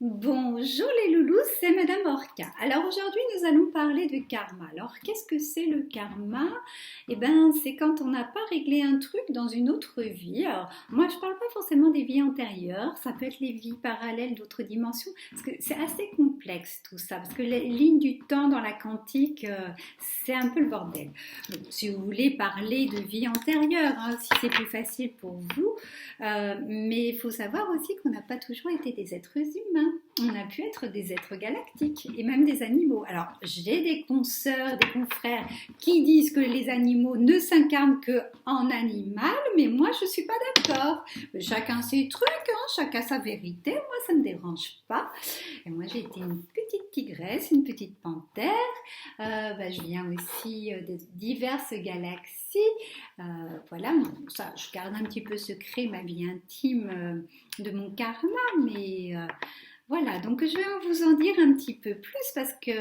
Bonjour les loulous, c'est Madame Orca. Alors aujourd'hui nous allons parler de karma. Alors qu'est-ce que c'est le karma? Eh ben c'est quand on n'a pas réglé un truc dans une autre vie. Alors moi je parle pas forcément des vies antérieures, ça peut être les vies parallèles d'autres dimensions, parce que c'est assez complexe tout ça, parce que les lignes du temps dans la quantique, c'est un peu le bordel. Donc, si vous voulez parler de vie antérieure, hein, si c'est plus facile pour vous, mais il faut savoir aussi qu'on n'a pas toujours été des êtres humains. On a pu être des êtres galactiques et même des animaux. Alors, j'ai des consoeurs, des confrères qui disent que les animaux ne s'incarnent qu'en animal, mais moi, je ne suis pas d'accord. Chacun ses trucs, hein, chacun sa vérité. Moi, ça ne me dérange pas. Et moi, j'ai été une petite tigresse, une petite panthère. Je viens aussi de diverses galaxies. Voilà, ça, je garde un petit peu secret ma vie intime de mon karma, mais voilà, donc je vais vous en dire un petit peu plus parce que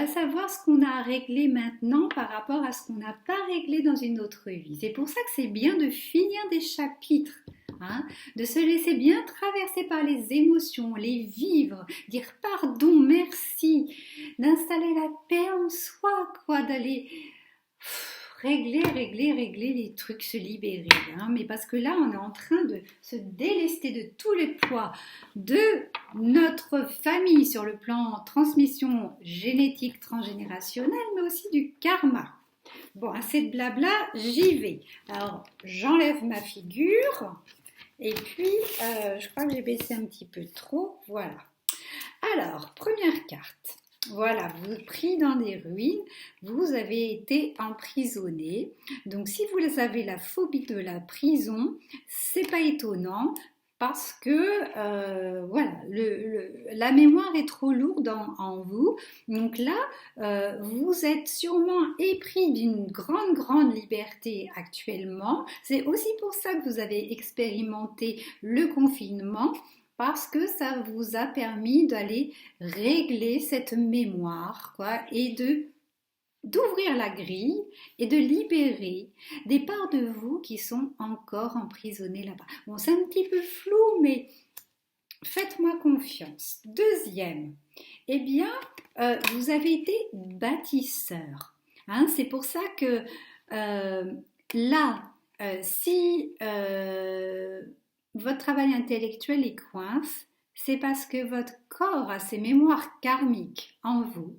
savoir ce qu'on a à régler maintenant par rapport à ce qu'on n'a pas réglé dans une autre vie. C'est pour ça que c'est bien de finir des chapitres. Hein, de se laisser bien traverser par les émotions, les vivre, dire pardon, merci, d'installer la paix en soi, quoi, d'aller régler les trucs, se libérer. Hein, mais parce que là, on est en train de se délester de tous les poids de notre famille sur le plan transmission génétique transgénérationnelle, mais aussi du karma. Bon, assez de blabla, j'y vais. Alors, j'enlève ma figure. Et puis, je crois que j'ai baissé un petit peu trop. Voilà. Alors, première carte. Voilà, vous êtes pris dans des ruines, vous avez été emprisonné. Donc, si vous avez la phobie de la prison, c'est pas étonnant parce que la mémoire est trop lourde en vous. Donc là, vous êtes sûrement épris d'une grande liberté actuellement. C'est aussi pour ça que vous avez expérimenté le confinement parce que ça vous a permis d'aller régler cette mémoire, quoi, et d'ouvrir la grille et de libérer des parts de vous qui sont encore emprisonnées là-bas. Bon, c'est un petit peu flou, mais faites-moi confiance. Deuxième, eh bien, vous avez été bâtisseur. Hein, c'est pour ça que là, si votre travail intellectuel est coince, c'est parce que votre corps a ses mémoires karmiques en vous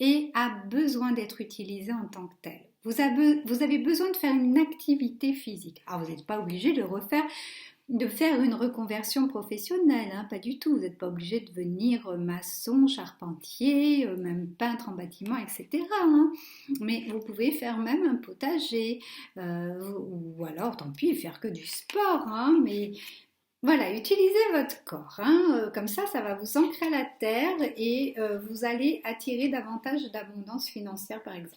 et a besoin d'être utilisé en tant que tel. Vous avez besoin de faire une activité physique. Alors, vous n'êtes pas obligé de faire une reconversion professionnelle, hein, pas du tout. Vous n'êtes pas obligé de devenir maçon, charpentier, même peintre en bâtiment, etc. Hein. Mais vous pouvez faire même un potager, ou alors, tant pis, faire que du sport. Hein, mais voilà, utilisez votre corps. Hein, comme ça va vous ancrer à la terre et vous allez attirer davantage d'abondance financière, par exemple.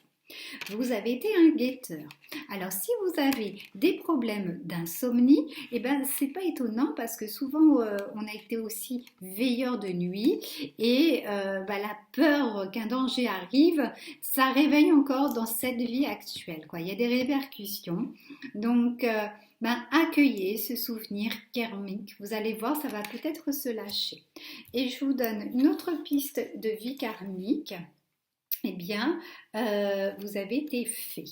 Vous avez été un guetteur. Alors, si vous avez des problèmes d'insomnie, eh ben, c'est pas étonnant parce que souvent, on a été aussi veilleur de nuit et la peur qu'un danger arrive, ça réveille encore dans cette vie actuelle, quoi. Il y a des répercussions. Donc, accueillez ce souvenir karmique. Vous allez voir, ça va peut-être se lâcher. Et je vous donne une autre piste de vie karmique. Eh bien, vous avez été fée.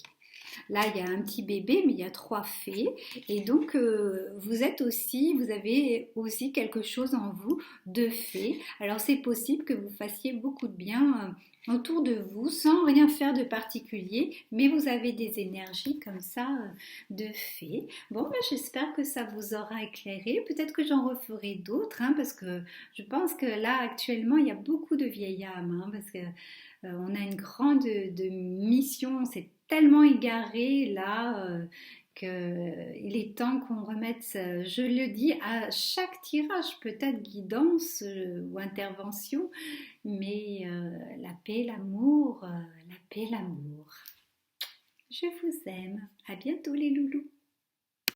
Là, il y a un petit bébé, mais il y a 3 fées. Et donc, vous avez aussi quelque chose en vous de fée. Alors, c'est possible que vous fassiez beaucoup de bien autour de vous sans rien faire de particulier, mais vous avez des énergies comme ça de fée. Bon, j'espère que ça vous aura éclairé. Peut-être que j'en referai d'autres, hein, parce que je pense que là, actuellement, il y a beaucoup de vieilles âmes, hein, parce que on a une grande de mission, c'est tellement égaré là qu'il est temps qu'on remette, je le dis à chaque tirage, peut-être guidance ou intervention, mais la paix, l'amour, la paix, l'amour. Je vous aime. À bientôt les loulous.